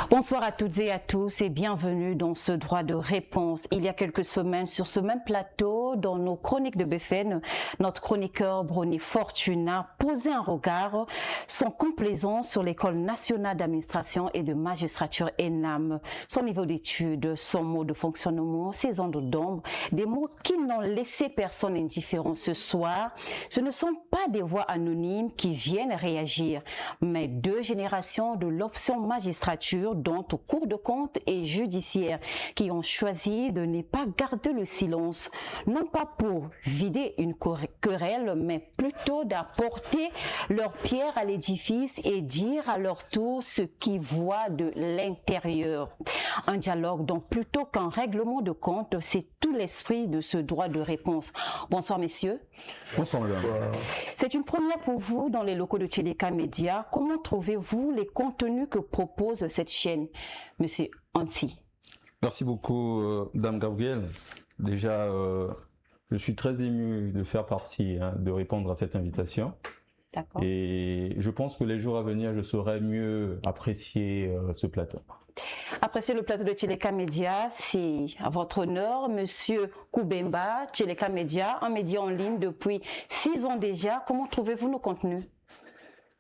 Bonsoir à toutes et à tous et bienvenue dans ce droit de réponse. Il y a quelques semaines, sur ce même plateau, dans nos chroniques de BFN, notre chroniqueur Brony Fortuna posait un regard sans complaisance sur l'École nationale d'administration et de magistrature ENAM. Son niveau d'études, son mode de fonctionnement, ses ondes d'ombre, des mots qui n'ont laissé personne indifférent ce soir. Ce ne sont pas des voix anonymes qui viennent réagir, mais deux générations de l'option magistrature, dont au cours de compte et judiciaire, qui ont choisi de ne pas garder le silence, non pas pour vider une querelle, mais plutôt d'apporter leur pierre à l'édifice et dire à leur tour ce qu'ils voient de l'intérieur. Un dialogue donc plutôt qu'un règlement de compte, c'est tout l'esprit de ce droit de réponse. Bonsoir messieurs. Bonsoir madame. C'est une première pour vous dans les locaux de Tcheleka Média. Comment trouvez-vous les contenus que propose cette chaîne, monsieur Anti? Merci beaucoup dame Gabrielle. Déjà, je suis très ému de faire partie, de répondre à cette invitation. D'accord. Et je pense que les jours à venir, je saurai mieux apprécier ce plateau. Apprécier le plateau de Tcheleka Média, c'est à votre honneur, monsieur Koubemba. Tcheleka Média, un média en ligne depuis 6 ans déjà. Comment trouvez-vous nos contenus?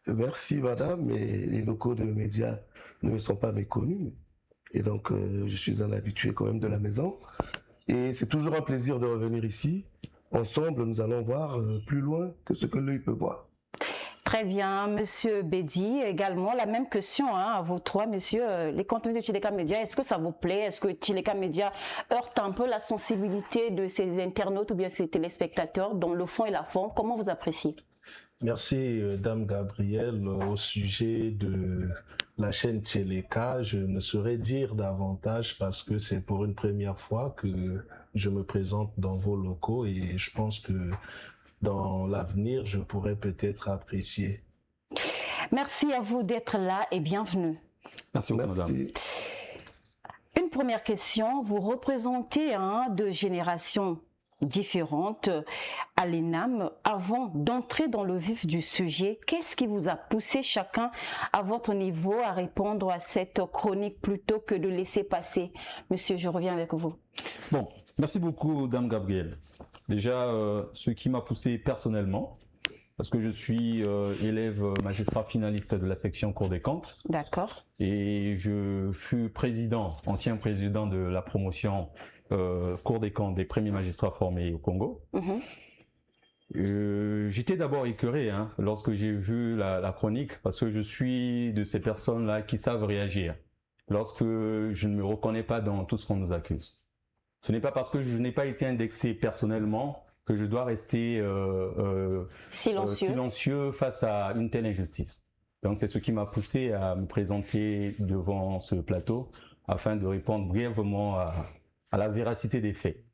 Merci madame, mais les locaux de médias ne me sont pas méconnus. Et donc, je suis un habitué quand même de la maison. Et c'est toujours un plaisir de revenir ici. Ensemble, nous allons voir plus loin que ce que l'œil peut voir. Très bien, monsieur Bédi, également la même question à vous trois, messieurs. Les contenus de Tcheleka Média, est-ce que ça vous plaît? Est-ce que Tcheleka Média heurte un peu la sensibilité de ses internautes ou bien ses téléspectateurs dans le fond et la forme? Comment vous appréciez? Merci dame Gabrielle. Au sujet de la chaîne Tcheleka, je ne saurais dire davantage parce que c'est pour une première fois que je me présente dans vos locaux et je pense que dans l'avenir, je pourrais peut-être apprécier. Merci à vous d'être là et bienvenue. Merci beaucoup madame. Une première question, vous représentez deux générations différentes à l'ENAM. Avant d'entrer dans le vif du sujet, qu'est-ce qui vous a poussé chacun à votre niveau à répondre à cette chronique plutôt que de laisser passer? Monsieur, je reviens avec vous. Bon, merci beaucoup dame Gabrielle. Déjà, ce qui m'a poussé personnellement, parce que je suis élève magistrat finaliste de la section Cour des comptes. D'accord. Et je fus ancien président de la promotion Cour des comptes des premiers magistrats formés au Congo. J'étais d'abord écœuré lorsque j'ai vu la chronique, parce que je suis de ces personnes-là qui savent réagir lorsque je ne me reconnais pas dans tout ce qu'on nous accuse. Ce n'est pas parce que je n'ai pas été indexé personnellement que je dois rester silencieux face à une telle injustice. Donc c'est ce qui m'a poussé à me présenter devant ce plateau afin de répondre brièvement à la véracité des faits.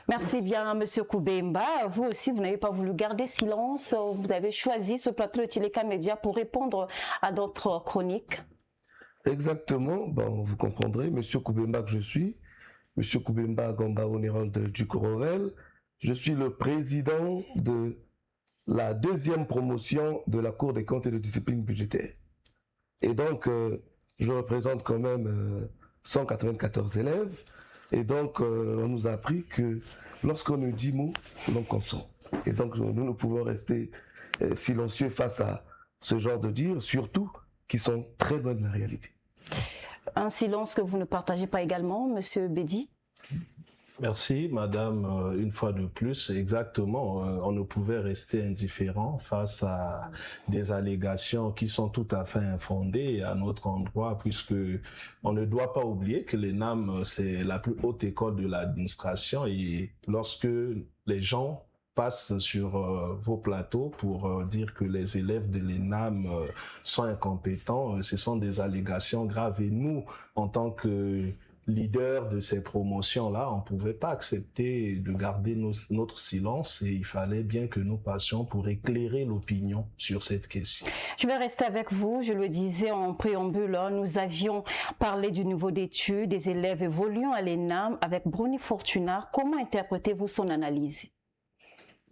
Merci bien, monsieur Koubemba. Vous aussi, vous n'avez pas voulu garder silence. Vous avez choisi ce plateau de Tcheleka Média pour répondre à d'autres chroniques. Exactement. Bon, vous comprendrez, monsieur Koubemba que je suis, monsieur Koubemba Gamba Oniron du Korovel. Je suis le président de la deuxième promotion de la Cour des comptes et de discipline budgétaire. Et donc, je représente quand même 194 élèves. Et donc, on nous a appris que lorsqu'on nous dit mot, l'on consent. Et donc, nous ne pouvons rester silencieux face à ce genre de dires, surtout qui sont très bonnes dans la réalité. Un silence que vous ne partagez pas également, monsieur Bédi? Merci madame, une fois de plus, exactement, on ne pouvait rester indifférent face à des allégations qui sont tout à fait infondées à notre endroit, puisque on ne doit pas oublier que l'ENAM c'est la plus haute école de l'administration et lorsque les gens passent sur vos plateaux pour dire que les élèves de l'ENAM sont incompétents, ce sont des allégations graves et nous, en tant que leader de ces promotions-là, on ne pouvait pas accepter de garder notre silence et il fallait bien que nous passions pour éclairer l'opinion sur cette question. Je vais rester avec vous. Je le disais en préambule, nous avions parlé du niveau d'études des élèves évoluant à l'ENAM avec Brony Fortuna. Comment interprétez-vous son analyse?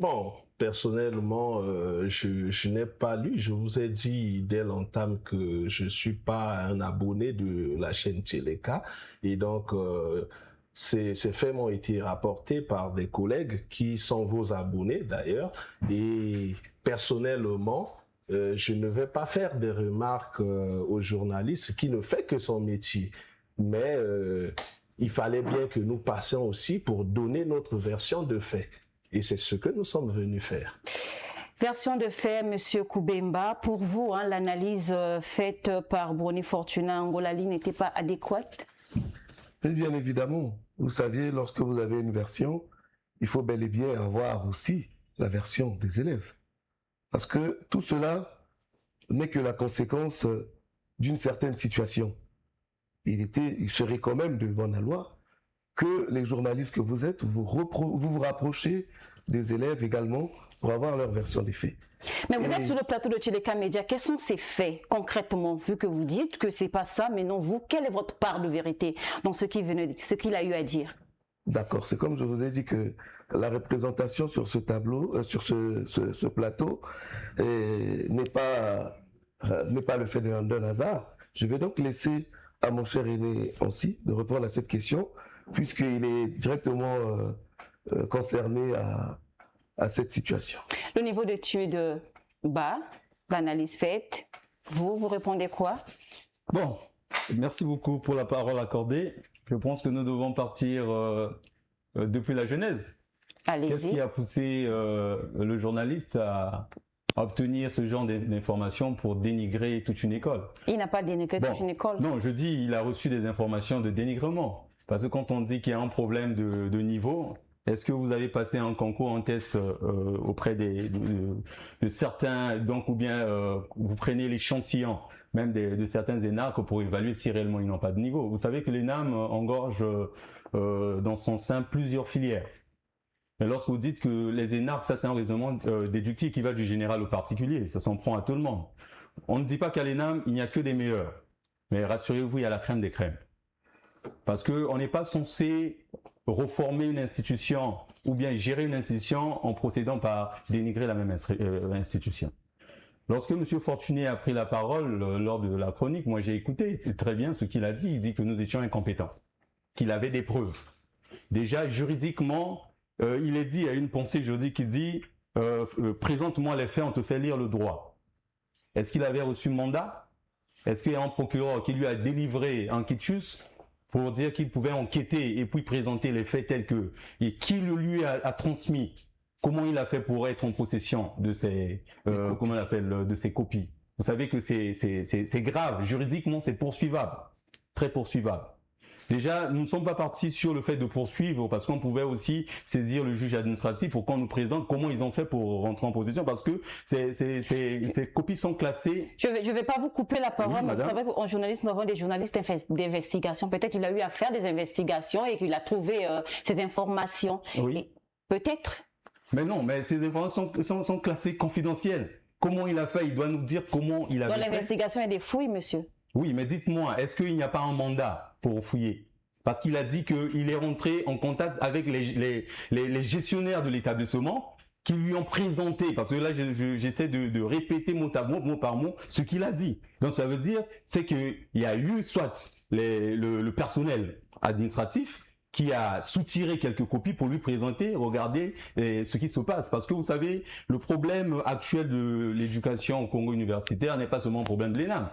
Bon, personnellement, je n'ai pas lu. Je vous ai dit dès l'entame que je suis pas un abonné de la chaîne Téléka. Et donc, ces faits m'ont été rapportés par des collègues qui sont vos abonnés d'ailleurs. Et personnellement, je ne vais pas faire des remarques aux journalistes qui ne fait que son métier. Mais il fallait bien que nous passions aussi pour donner notre version de faits. Et c'est ce que nous sommes venus faire. Version de fait, Monsieur Koubemba, pour vous, hein, l'analyse faite par Brony Fortuna Ngolali n'était pas adéquate? Mais bien évidemment, vous saviez, lorsque vous avez une version, il faut bel et bien avoir aussi la version des élèves. Parce que tout cela n'est que la conséquence d'une certaine situation. Il serait quand même de bonne loi que les journalistes que vous êtes, vous vous rapprochez des élèves également pour avoir leur version des faits. Mais vous êtes sur le plateau de Téléka Média, quels sont ces faits concrètement, vu que vous dites que c'est pas ça, mais non, vous, quelle est votre part de vérité dans ce qu'il a eu à dire? D'accord, c'est comme je vous ai dit que la représentation sur ce tableau, sur ce plateau, n'est pas le fait d'un hasard. Je vais donc laisser à mon cher aîné Ancy de répondre à cette question, puisqu'il est directement concerné à cette situation. Le niveau d'études bas, l'analyse faite, vous répondez quoi? Bon, merci beaucoup pour la parole accordée. Je pense que nous devons partir depuis la genèse. Allez-y. Qu'est-ce qui a poussé le journaliste à obtenir ce genre d'informations pour dénigrer toute une école? Il n'a pas dénigré toute une école. Non, je dis il a reçu des informations de dénigrement. Parce que quand on dit qu'il y a un problème de niveau, est-ce que vous avez passé un concours, un test auprès de certains, donc, ou bien vous prenez l'échantillon même de certains énarques pour évaluer si réellement ils n'ont pas de niveau? Vous savez que l'ENAM engorge dans son sein plusieurs filières. Mais lorsque vous dites que les énarques, ça c'est un raisonnement déductif qui va du général au particulier, ça s'en prend à tout le monde. On ne dit pas qu'à l'ENAM, il n'y a que des meilleurs. Mais rassurez-vous, il y a la crème des crèmes. Parce qu'on n'est pas censé reformer une institution ou bien gérer une institution en procédant par dénigrer la même institution. Lorsque M. Fortuné a pris la parole lors de la chronique, moi j'ai écouté très bien ce qu'il a dit. Il dit que nous étions incompétents, qu'il avait des preuves. Déjà, juridiquement, il est dit, il y a une pensée juridique qui dit présente-moi les faits, on te fait lire le droit. Est-ce qu'il avait reçu mandat? Est-ce qu'il y a un procureur qui lui a délivré un quitus pour dire qu'il pouvait enquêter et puis présenter les faits tels que, et qui le lui a transmis? Comment il a fait pour être en possession de ces, comment on appelle, de ces copies? Vous savez que c'est grave, juridiquement c'est poursuivable, très poursuivable. Déjà, nous ne sommes pas partis sur le fait de poursuivre parce qu'on pouvait aussi saisir le juge administratif pour qu'on nous présente comment ils ont fait pour rentrer en possession, parce que ces copies sont classées. Je vais pas vous couper la parole, oui, mais vous savez qu'en journaliste, nous avons des journalistes d'investigation. Peut-être qu'il a eu à faire des investigations et qu'il a trouvé ces informations. Oui. Peut-être. Mais non, mais ces informations sont classées confidentielles. Comment il a fait? Il doit nous dire comment il a fait. Dans l'investigation, il y a des fouilles, monsieur. Oui, mais dites-moi, est-ce qu'il n'y a pas un mandat pour fouiller? Parce qu'il a dit qu'il est rentré en contact avec les gestionnaires de l'établissement qui lui ont présenté, parce que là j'essaie de répéter mot par mot ce qu'il a dit. Donc ça veut dire, c'est qu'il y a eu soit le personnel administratif qui a soutiré quelques copies pour lui présenter, regardez ce qui se passe. Parce que vous savez, le problème actuel de l'éducation au Congo universitaire n'est pas seulement un problème de l'ENAM.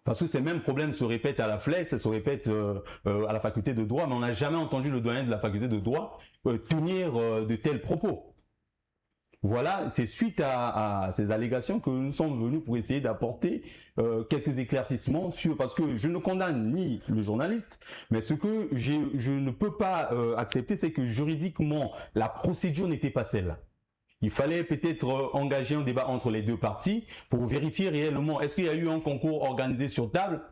Parce que ces mêmes problèmes se répètent à la FLEX, se répètent à la faculté de droit, mais on n'a jamais entendu le doyen de la faculté de droit tenir de tels propos. Voilà, c'est suite à ces allégations que nous sommes venus pour essayer d'apporter quelques éclaircissements sur, parce que je ne condamne ni le journaliste, mais ce que je ne peux pas accepter, c'est que juridiquement, la procédure n'était pas celle-là. Il fallait peut-être engager un débat entre les deux parties pour vérifier réellement est-ce qu'il y a eu un concours organisé sur table.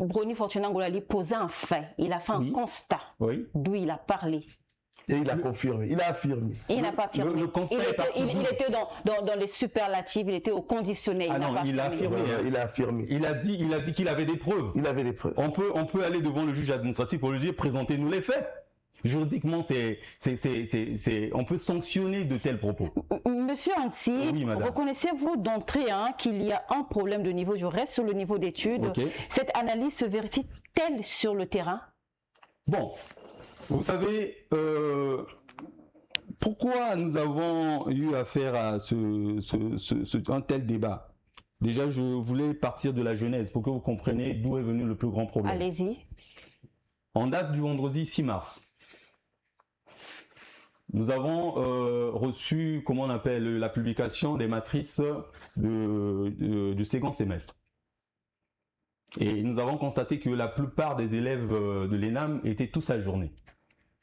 Brony Fortuna Ngolali posait un fait, il a fait un constat, d'où il a parlé. Et il a confirmé, il a affirmé. Il n'a pas affirmé. Le constat est parti. Il était dans les superlatifs, il était au conditionnel. Ah non, il a affirmé. Il a affirmé. Il a dit qu'il avait des preuves. Il avait des preuves. On peut aller devant le juge administratif pour lui dire présentez-nous les faits. Juridiquement, on peut sanctionner de tels propos. Monsieur Ansi, Oui, madame. reconnaissez-vous d'entrée qu'il y a un problème de niveau, je reste sur le niveau d'études. Ok. Cette analyse se vérifie-t-elle sur le terrain? Bon, vous savez, pourquoi nous avons eu affaire à un tel débat? Déjà, je voulais partir de la genèse pour que vous compreniez d'où est venu le plus grand problème. Allez-y. En date du vendredi 6 mars, nous avons reçu, comment on appelle, la publication des matrices du second semestre. Et nous avons constaté que la plupart des élèves de l'ENAM étaient tous ajournés.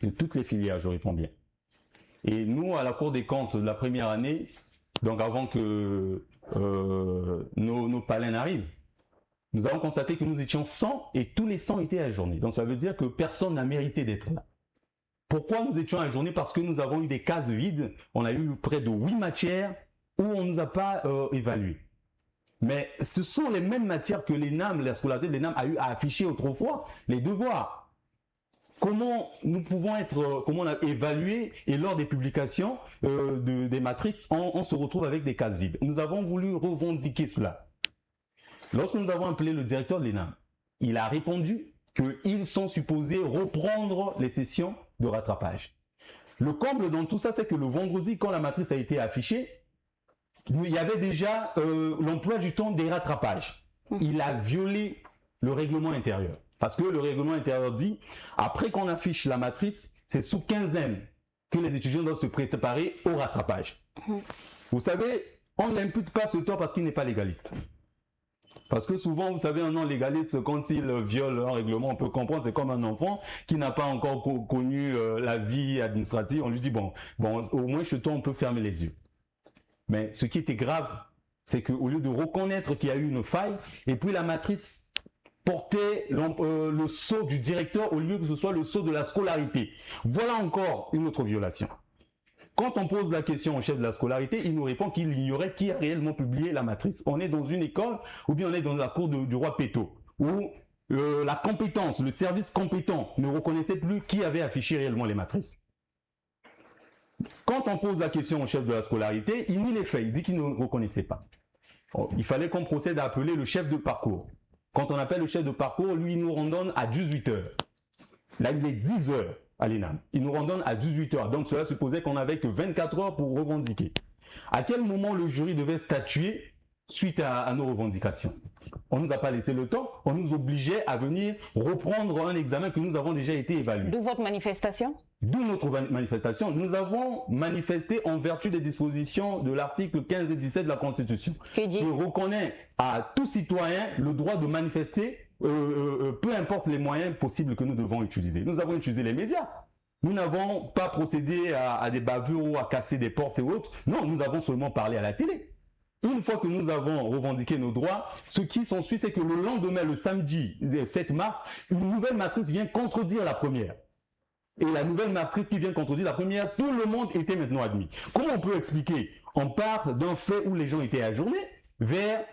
De toutes les filières, je réponds bien. Et nous, à la Cour des comptes de la première année, donc avant que nos palins n'arrivent, nous avons constaté que nous étions 100 et tous les 100 étaient ajournés. Donc ça veut dire que personne n'a mérité d'être là. Pourquoi nous étions ajournés? Parce que nous avons eu des cases vides. On a eu près de 8 matières où on ne nous a pas évalués. Mais ce sont les mêmes matières que l'ENAM, la scolarité de l'ENAM a eu à afficher autrefois, les devoirs. Comment nous pouvons être évalués et lors des publications des matrices, on se retrouve avec des cases vides. Nous avons voulu revendiquer cela. Lorsque nous avons appelé le directeur de l'ENAM, il a répondu qu'ils sont supposés reprendre les sessions de rattrapage. Le comble dans tout ça, c'est que le vendredi, quand la matrice a été affichée, il y avait déjà l'emploi du temps des rattrapages. Il a violé le règlement intérieur. Parce que le règlement intérieur dit, après qu'on affiche la matrice, c'est sous quinzaine que les étudiants doivent se préparer au rattrapage. Vous savez, on n'impute pas ce tort parce qu'il n'est pas légaliste. Parce que souvent, vous savez, un non-légaliste, quand il viole un règlement, on peut comprendre, c'est comme un enfant qui n'a pas encore connu la vie administrative. On lui dit, bon, au moins, chez toi, on peut fermer les yeux. Mais ce qui était grave, c'est qu'au lieu de reconnaître qu'il y a eu une faille, et puis la matrice portait le sceau du directeur au lieu que ce soit le sceau de la scolarité. Voilà encore une autre violation. Quand on pose la question au chef de la scolarité, il nous répond qu'il ignorait qui a réellement publié la matrice. On est dans une école ou bien on est dans la cour du roi Péto, où la compétence, le service compétent ne reconnaissait plus qui avait affiché réellement les matrices. Quand on pose la question au chef de la scolarité, il nie les faits, il dit qu'il ne reconnaissait pas. Il fallait qu'on procède à appeler le chef de parcours. Quand on appelle le chef de parcours, lui, il nous randonne à 18 h. Là, il est 10 h à l'ENAM. Il nous randonne à 18 h. Donc, cela supposait qu'on n'avait que 24 heures pour revendiquer. À quel moment le jury devait statuer suite à nos revendications? On ne nous a pas laissé le temps. On nous obligeait à venir reprendre un examen que nous avons déjà été évalué. D'où votre manifestation? D'où notre manifestation. Nous avons manifesté en vertu des dispositions de l'article 15 et 17 de la Constitution, qui reconnaît à tout citoyen le droit de manifester, peu importe les moyens possibles que nous devons utiliser. Nous avons utilisé les médias. Nous n'avons pas procédé à des bavures ou à casser des portes et autres. Non, nous avons seulement parlé à la télé. Une fois que nous avons revendiqué nos droits, ce qui s'ensuit, c'est que le lendemain, le samedi 7 mars, une nouvelle matrice vient contredire la première. Et la nouvelle matrice qui vient contredire la première, tout le monde était maintenant admis. Comment on peut expliquer? On part d'un fait où les gens étaient ajournés vers,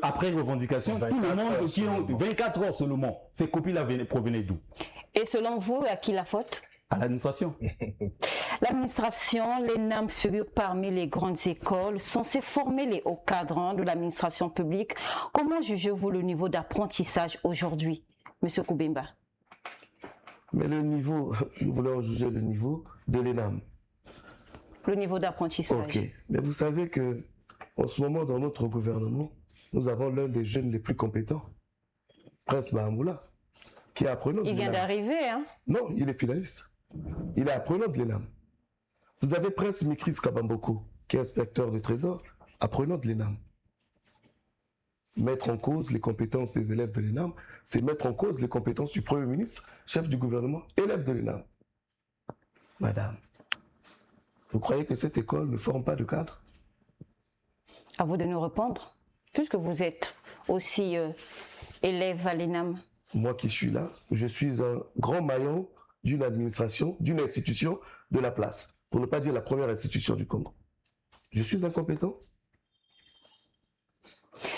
après revendication, tout le monde qui ont 24 heures seulement. Ces copies-là provenaient d'où? Et selon vous, à qui la faute? À l'administration. L'administration, l'ENAM figure parmi les grandes écoles censées former les hauts cadres de l'administration publique. Comment jugez-vous le niveau d'apprentissage aujourd'hui, M. Koubemba? Mais le niveau, nous voulons juger le niveau de l'ENAM. Le niveau d'apprentissage. Ok. Mais vous savez que, en ce moment, dans notre gouvernement, nous avons l'un des jeunes les plus compétents, Prince Mahamoula, qui est apprenant de l'ENAM. Il vient d'arriver, hein? Non, il est finaliste. Il est apprenant de l'ENAM. Vous avez Prince Mikris Kabamboko, qui est inspecteur de trésor, apprenant de l'ENAM. Mettre en cause les compétences des élèves de l'ENAM, c'est mettre en cause les compétences du Premier ministre, chef du gouvernement, élève de l'ENAM. Madame, vous croyez que cette école ne forme pas de cadre? À vous de nous répondre, puisque vous êtes aussi élève à l'ENAM. Moi qui suis là, je suis un grand maillon d'une administration, d'une institution de la place, pour ne pas dire la première institution du Congo. Je suis incompétent?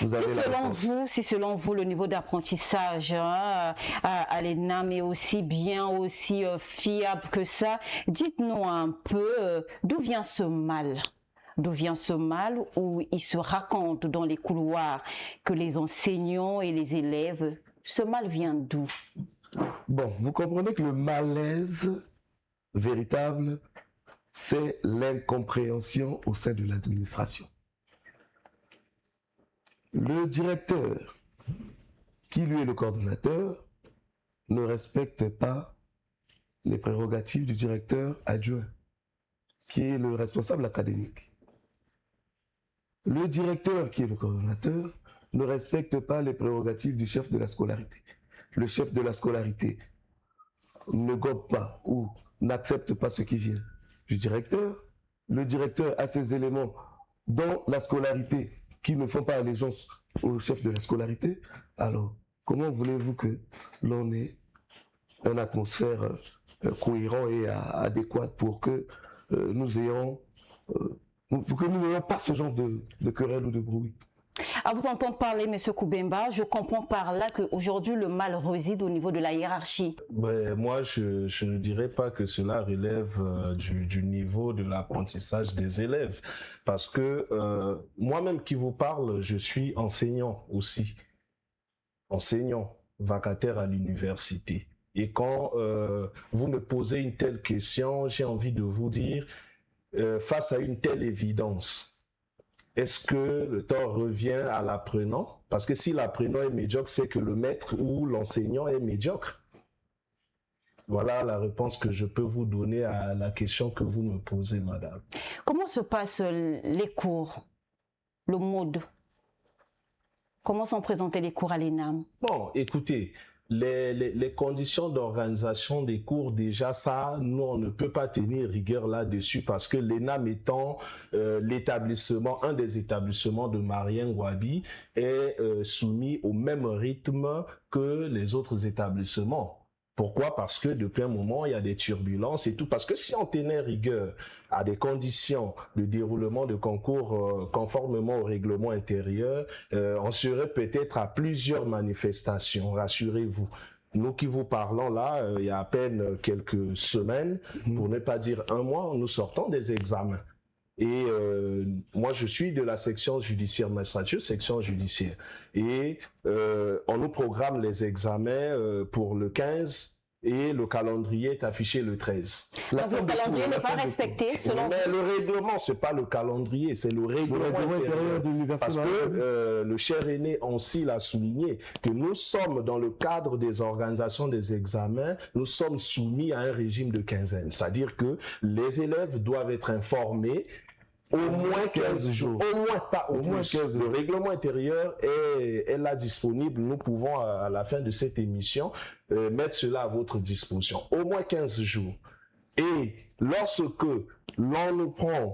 Vous avez la réponse. Si selon vous, le niveau d'apprentissage hein, à l'ENAM est aussi fiable que ça, dites-nous un peu d'où vient ce mal? D'où vient ce mal où il se raconte dans les couloirs que les enseignants et les élèves, ce mal vient d'où? Bon, vous comprenez que le malaise véritable, c'est l'incompréhension au sein de l'administration. Le directeur, qui lui est le coordonnateur, ne respecte pas les prérogatives du directeur adjoint, qui est le responsable académique. Le directeur, qui est le coordonnateur, ne respecte pas les prérogatives du chef de la scolarité. Le chef de la scolarité ne gobe pas ou n'accepte pas ce qui vient du directeur. Le directeur a ses éléments dans la scolarité qui ne font pas allégeance au chef de la scolarité. Alors, comment voulez-vous que l'on ait une atmosphère cohérente et adéquate pour que nous ayons pas ce genre de querelle ou de bruit? À vous entendre parler, M. Koubemba, je comprends par là qu'aujourd'hui le mal réside au niveau de la hiérarchie. Ben, moi, je ne dirais pas que cela relève du niveau de l'apprentissage des élèves. Parce que moi-même qui vous parle, je suis enseignant aussi. Enseignant, vacataire à l'université. Et quand vous me posez une telle question, j'ai envie de vous dire, face à une telle évidence, est-ce que le tort revient à l'apprenant? Parce que si l'apprenant est médiocre, c'est que le maître ou l'enseignant est médiocre. Voilà la réponse que je peux vous donner à la question que vous me posez, madame. Comment se passent les cours, le mode? Comment sont présentés les cours à l'ENAM? Bon, écoutez, les conditions d'organisation des cours, déjà ça, nous on ne peut pas tenir rigueur là-dessus parce que l'ENAM étant l'établissement, un des établissements de Marien Ngouabi est soumis au même rythme que les autres établissements. Pourquoi? Parce que depuis un moment, il y a des turbulences et tout. Parce que si on tenait rigueur à des conditions de déroulement de concours conformément au règlement intérieur, on serait peut-être à plusieurs manifestations, rassurez-vous. Nous qui vous parlons là, il y a à peine quelques semaines, pour ne pas dire un mois, nous sortons des examens. Et moi, je suis de la section judiciaire magistrature, section judiciaire. Et on nous programme les examens pour le 15 et le calendrier est affiché le 13. Donc le calendrier n'est pas respecté selon... Mais le règlement, c'est pas le calendrier, c'est le règlement intérieur de l'université. Parce que le cher aîné Ancy l'a souligné, que nous sommes dans le cadre des organisations des examens, nous sommes soumis à un régime de quinzaine. C'est-à-dire que les élèves doivent être informés au moins 15 jours. Au moins, pas au moins 15 jours. Le règlement intérieur est là disponible. Nous pouvons, à la fin de cette émission, mettre cela à votre disposition. Au moins 15 jours. Et lorsque l'on nous prend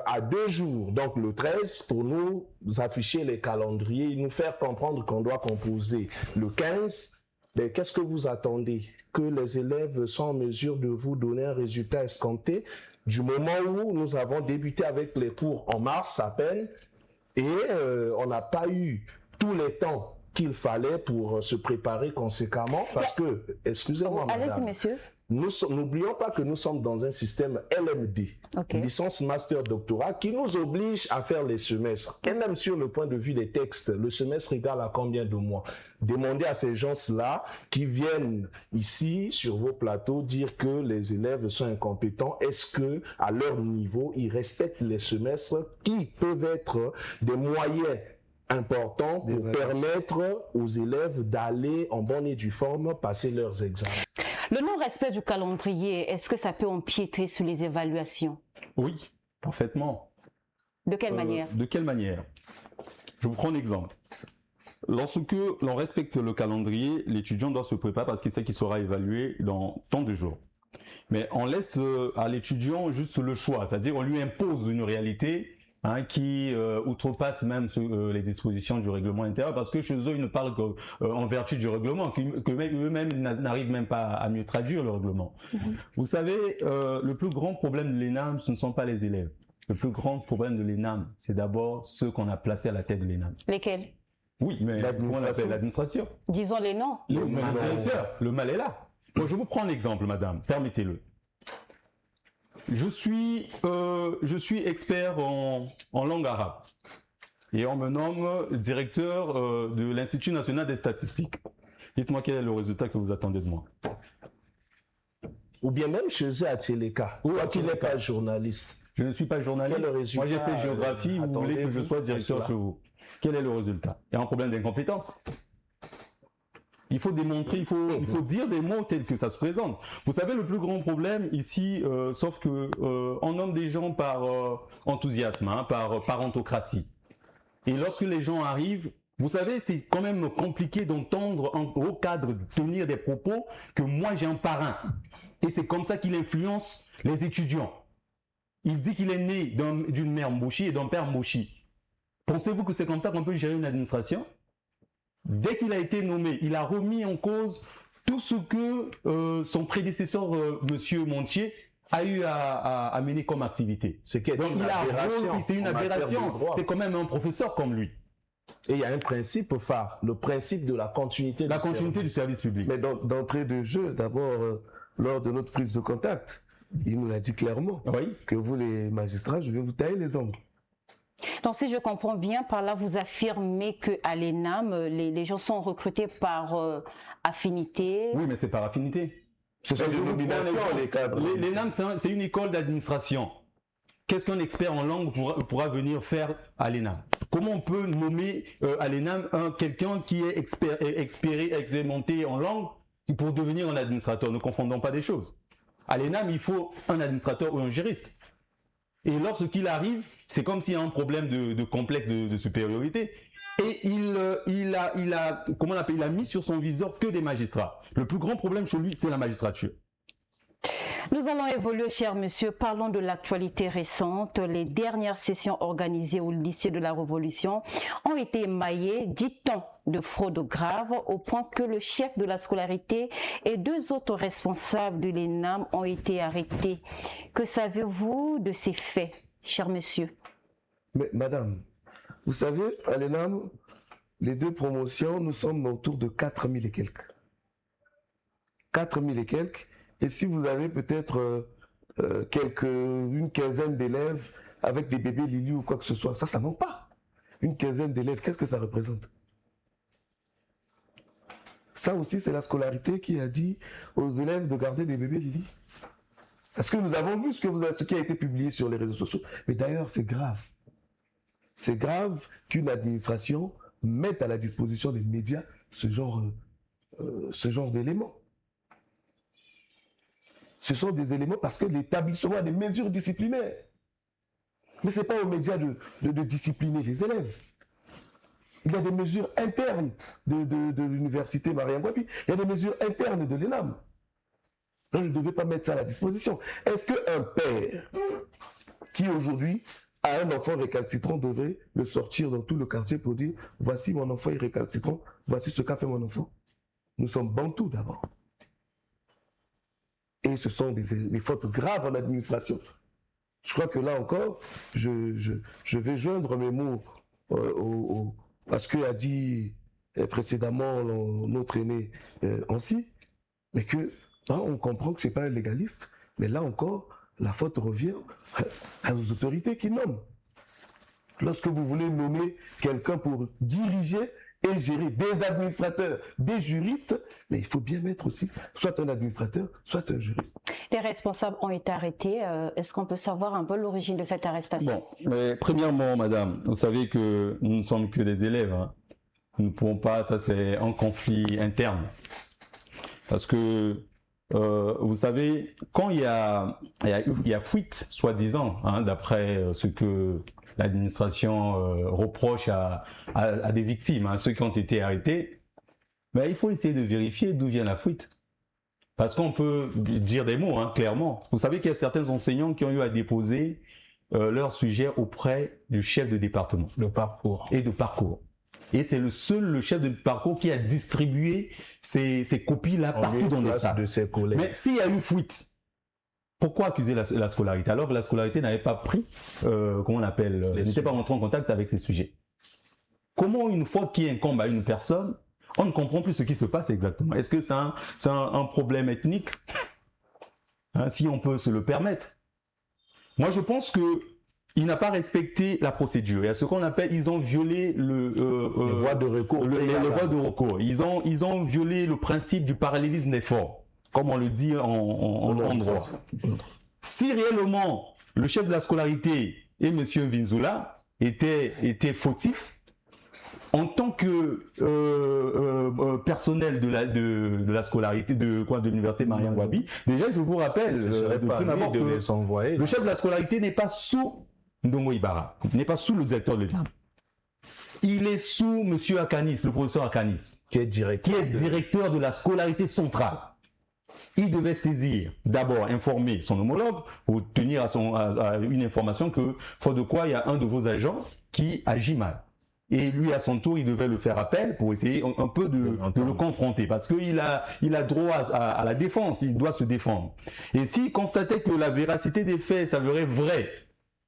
à 2 jours, donc le 13, pour nous afficher les calendriers, nous faire comprendre qu'on doit composer le 15, mais qu'est-ce que vous attendez? Que les élèves sont en mesure de vous donner un résultat escompté? Du moment où nous avons débuté avec les cours en mars à peine et on n'a pas eu tous les temps qu'il fallait pour se préparer conséquemment parce que, excusez-moi madame, allez-y monsieur. N'oublions pas que nous sommes dans un système LMD, licence master doctorat, qui nous oblige à faire les semestres. Et même sur le point de vue des textes, le semestre égale à combien de mois? Demandez à ces gens-là qui viennent ici sur vos plateaux dire que les élèves sont incompétents. Est-ce que à leur niveau, ils respectent les semestres qui peuvent être des moyens importants pour permettre aux élèves d'aller en bonne et due forme passer leurs examens? Le non-respect du calendrier, est-ce que ça peut empiéter sur les évaluations? Oui, parfaitement. De quelle manière? De quelle manière? Je vous prends un exemple. Lorsque l'on respecte le calendrier, l'étudiant doit se préparer parce qu'il sait qu'il sera évalué dans tant de jours. Mais on laisse à l'étudiant juste le choix, c'est-à-dire on lui impose une réalité qui outrepasse même les dispositions du règlement intérieur, parce que chez eux, ils ne parlent qu'en vertu du règlement, eux-mêmes n'arrivent même pas à mieux traduire le règlement. Vous savez, le plus grand problème de l'ENAM, ce ne sont pas les élèves. le plus grand problème de l'ENAM, c'est d'abord ceux qu'on a placés à la tête de l'ENAM. Lesquels? Oui, mais comment on l'appelle? L'administration. Disons les noms. Le directeur, le mal est là. Bon, je vous prends l'exemple, madame, permettez-le. Je suis expert en langue arabe et on me nomme directeur de l'Institut national des statistiques. Dites-moi quel est le résultat que vous attendez de moi. Ou bien même chez eux à Téleka, ou qui n'est pas journaliste. Je ne suis pas journaliste. Moi, j'ai fait géographie. Vous voulez que je sois directeur chez vous? Quel est le résultat? Il y a un problème d'incompétence. Il faut démontrer, il faut dire des mots tels que ça se présente. Vous savez, le plus grand problème ici, sauf que on nomme des gens par enthousiasme, hein, par parentocratie. Et lorsque les gens arrivent, vous savez, c'est quand même compliqué d'entendre un haut cadre tenir des propos que moi j'ai un parrain. Et c'est comme ça qu'il influence les étudiants. Il dit qu'il est né d'une mère Mbouchi et d'un père Mbouchi. Pensez-vous que c'est comme ça qu'on peut gérer une administration? Dès qu'il a été nommé, il a remis en cause tout ce que son prédécesseur, Monsieur Montier, a eu à mener comme activité. C'est une aberration. C'est quand même un professeur comme lui. Et il y a un principe phare, le principe de la continuité du service public. Mais d'entrée de jeu, d'abord, lors de notre prise de contact, il nous l'a dit clairement que vous, les magistrats, je vais vous tailler les ongles. Donc, si je comprends bien, par là, vous affirmez qu'à l'ENAM, les gens sont recrutés par affinité. Oui, mais c'est par affinité. Ce sont des nominations, les cadres. L'ENAM, c'est une école d'administration. Qu'est-ce qu'un expert en langue pourra venir faire à l'ENAM? Comment on peut nommer à l'ENAM quelqu'un qui est expérimenté en langue pour devenir un administrateur? Ne confondons pas des choses. À l'ENAM, il faut un administrateur ou un juriste. Et lorsqu'il arrive, c'est comme s'il y a un problème de complexe de supériorité. Et il a mis sur son viseur que des magistrats. Le plus grand problème chez lui, c'est la magistrature. Nous allons évoluer, cher monsieur. Parlons de l'actualité récente. Les dernières sessions organisées au lycée de la Révolution ont été émaillées, dit-on, de fraude grave, au point que le chef de la scolarité et 2 autres responsables de l'ENAM ont été arrêtés. Que savez-vous de ces faits, cher monsieur? Mais madame, vous savez, à l'ENAM, les 2 promotions, nous sommes autour de 4000 et quelques. 4000 et quelques. Et si vous avez peut-être une quinzaine d'élèves avec des bébés Lili ou quoi que ce soit, ça manque pas. Une quinzaine d'élèves, qu'est-ce que ça représente? Ça aussi, c'est la scolarité qui a dit aux élèves de garder des bébés Lili. Parce que nous avons vu ce qui a été publié sur les réseaux sociaux. Mais d'ailleurs, c'est grave. C'est grave qu'une administration mette à la disposition des médias ce genre d'éléments. Ce sont des éléments parce que l'établissement a des mesures disciplinaires. Mais ce n'est pas aux médias de discipliner les élèves. Il y a des mesures internes de l'université Mariam-Gwapi. Il y a des mesures internes de l'ENAM. Là, je ne devais pas mettre ça à la disposition. Est-ce qu'un père qui aujourd'hui a un enfant récalcitrant devrait le sortir dans tout le quartier pour dire « Voici mon enfant est récalcitrant, voici ce qu'a fait mon enfant ». Nous sommes bantous d'abord. Et ce sont des fautes graves en administration. Je crois que là encore, je vais joindre mes mots à ce qu'a dit précédemment notre aîné Ancy, mais que on comprend que ce n'est pas un légaliste, mais là encore, la faute revient aux autorités qui nomment. Lorsque vous voulez nommer quelqu'un pour diriger et gérer des administrateurs, des juristes, mais il faut bien mettre aussi soit un administrateur, soit un juriste. Les responsables ont été arrêtés. Est-ce qu'on peut savoir un peu l'origine de cette arrestation? Bon, mais premièrement, madame, vous savez que nous ne sommes que des élèves. Hein. Nous ne pouvons pas, ça c'est un conflit interne. Parce que, vous savez, quand il y a fuite, soi-disant, hein, d'après ce que l'administration reproche à des victimes, hein, ceux qui ont été arrêtés, ben, il faut essayer de vérifier d'où vient la fuite. Parce qu'on peut dire des mots, hein, clairement. Vous savez qu'il y a certains enseignants qui ont eu à déposer leur sujet auprès du chef de département. Le parcours. Et de parcours. Et c'est le chef de parcours qui a distribué ces copies-là partout dans les salles. De ses collègues. Mais s'il y a eu fuite, Pourquoi accuser la scolarité alors que la scolarité n'avait pas pris, n'était pas rentré en contact avec ces sujets? Comment une faute qui incombe à une personne, on ne comprend plus ce qui se passe exactement? Est-ce que c'est un problème ethnique, hein, si on peut se le permettre? Moi, je pense qu'il n'a pas respecté la procédure. Il y a ce qu'on appelle, ils ont violé les voies de recours. Les voies de recours. Ils ont violé le principe du parallélisme des faits, comme on le dit en droit. Si réellement le chef de la scolarité et M. Vinzula étaient fautifs, en tant que personnel de la scolarité de l'université Mariam Gwabi, déjà je vous rappelle que le chef de la scolarité n'est pas sous Ndomo Ibara, n'est pas sous le directeur de l'ENAM. Il est sous M. Akanis, le professeur Akanis, qui est directeur de la scolarité centrale. Il devait saisir, d'abord informer son homologue pour tenir à une information que, faute de quoi, il y a un de vos agents qui agit mal. Et lui, à son tour, il devait le faire appel pour essayer un peu de le confronter, parce qu'il a droit à la défense, il doit se défendre. Et s'il constatait que la véracité des faits s'avérait vraie,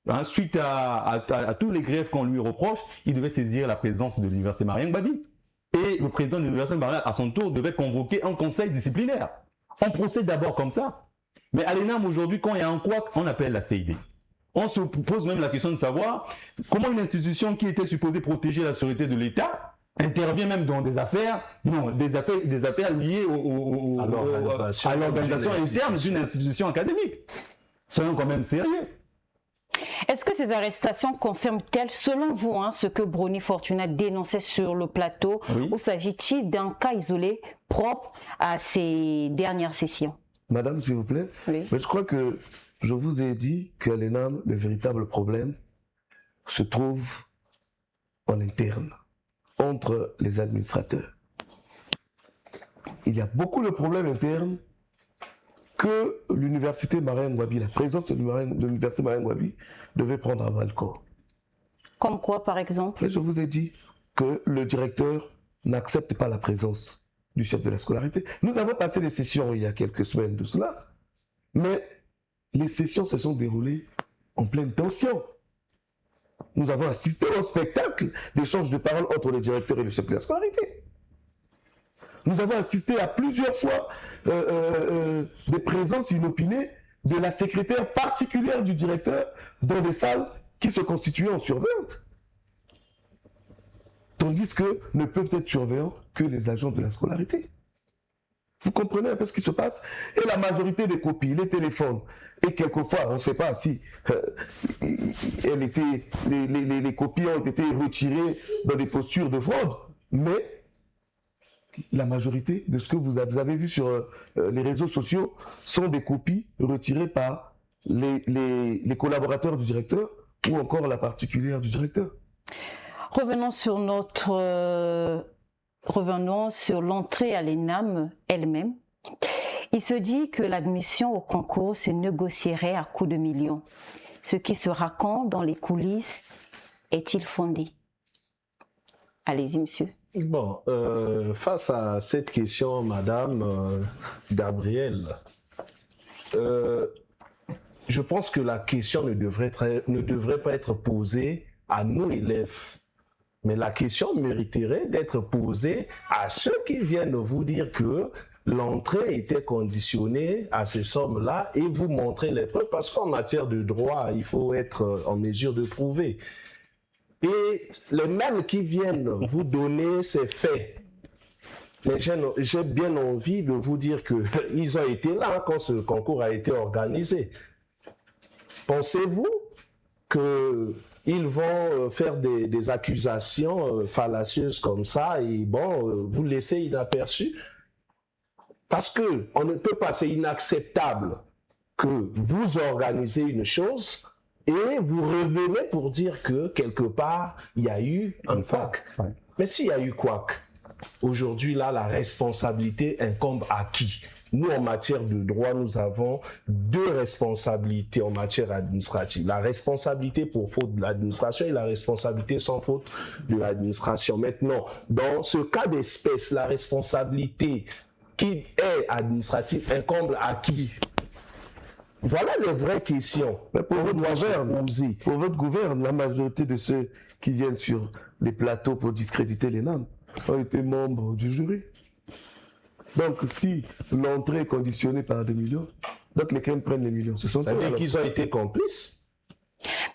hein, suite à tous les griefs qu'on lui reproche, il devait saisir la présidence de l'université Mariam Gwabi. Et le président de l'université Mariam, à son tour, devait convoquer un conseil disciplinaire. On procède d'abord comme ça. Mais à l'ENAM, aujourd'hui, quand il y a un couac, on appelle la CID. On se pose même la question de savoir comment une institution qui était supposée protéger la sécurité de l'État intervient même dans des affaires liées à l'organisation interne d'une institution académique. Soyons quand même sérieux. Est-ce que ces arrestations confirment-elles, selon vous, ce que Brony Fortuna dénonçait sur le plateau, ou s'agit-il d'un cas isolé propre à ces dernières sessions? Madame, s'il vous plaît, mais je crois que je vous ai dit qu'à l'ENAM, le véritable problème se trouve en interne, entre les administrateurs. Il y a beaucoup de problèmes internes que l'université Mariam Gwabi, la présence de l'université Mariam Gwabi devait prendre à bras le corps. Comme quoi, par exemple? Et je vous ai dit que le directeur n'accepte pas la présence du chef de la scolarité. Nous avons passé les sessions il y a quelques semaines de cela, mais les sessions se sont déroulées en pleine tension. Nous avons assisté au spectacle d'échange de paroles entre le directeur et le chef de la scolarité. Nous avons assisté à plusieurs fois des présences inopinées de la secrétaire particulière du directeur dans des salles qui se constituaient en surveillantes. Tandis que ne peuvent être surveillants que les agents de la scolarité. Vous comprenez un peu ce qui se passe? Et la majorité des copies, les téléphones, et quelquefois, on ne sait pas si les copies ont été retirées dans des postures de fraude, mais la majorité de ce que vous avez vu sur les réseaux sociaux sont des copies retirées par les collaborateurs du directeur ou encore la particulière du directeur. Revenons sur l'entrée à l'ENAM elle-même. Il se dit que l'admission au concours se négocierait à coups de millions. Ce qui se raconte dans les coulisses est-il fondé? Allez-y, monsieur. Bon, face à cette question, Madame Gabrielle, je pense que la question ne devrait pas être posée à nos élèves. Mais la question mériterait d'être posée à ceux qui viennent vous dire que l'entrée était conditionnée à ces sommes-là et vous montrer les preuves, parce qu'en matière de droit, il faut être en mesure de prouver. Et les mêmes qui viennent vous donner ces faits, mais j'ai bien envie de vous dire qu'ils ont été là quand ce concours a été organisé. Pensez-vous qu'ils vont faire des accusations fallacieuses comme ça et bon, vous laisser inaperçu? Parce qu'on ne peut pas, c'est inacceptable que vous organisez une chose et vous revenez pour dire que quelque part, il y a eu un couac. Ouais. Mais s'il y a eu couac, aujourd'hui, là, la responsabilité incombe à qui? Nous, en matière de droit, nous avons deux responsabilités en matière administrative. La responsabilité pour faute de l'administration et la responsabilité sans faute de l'administration. Maintenant, dans ce cas d'espèce, la responsabilité qui est administrative incombe à qui? Voilà les vraies questions. Mais pour votre gouverne, Oser. pour votre gouverne, la majorité de ceux qui viennent sur les plateaux pour discréditer les NAM ont été membres du jury. Donc si l'entrée est conditionnée par des millions, donc lesquels prennent les millions, ce sont eux. C'est-à-dire alors. qu'ils ont été complices.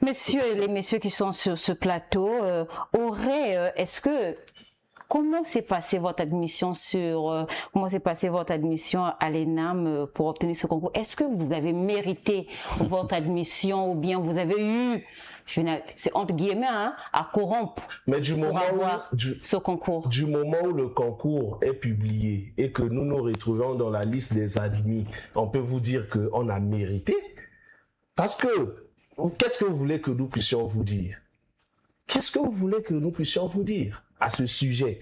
Les messieurs qui sont sur ce plateau est-ce que comment s'est passée votre admission à l'ENAM pour obtenir ce concours? Est-ce que vous avez mérité votre admission ou bien vous avez eu, c'est entre guillemets, à corrompre Mais du pour moment avoir ce concours? Du moment où le concours est publié et que nous nous retrouvons dans la liste des admis, on peut vous dire qu'on a mérité. Parce que, qu'est-ce que vous voulez que nous puissions vous dire? Qu'est-ce que vous voulez que nous puissions vous dire à ce sujet?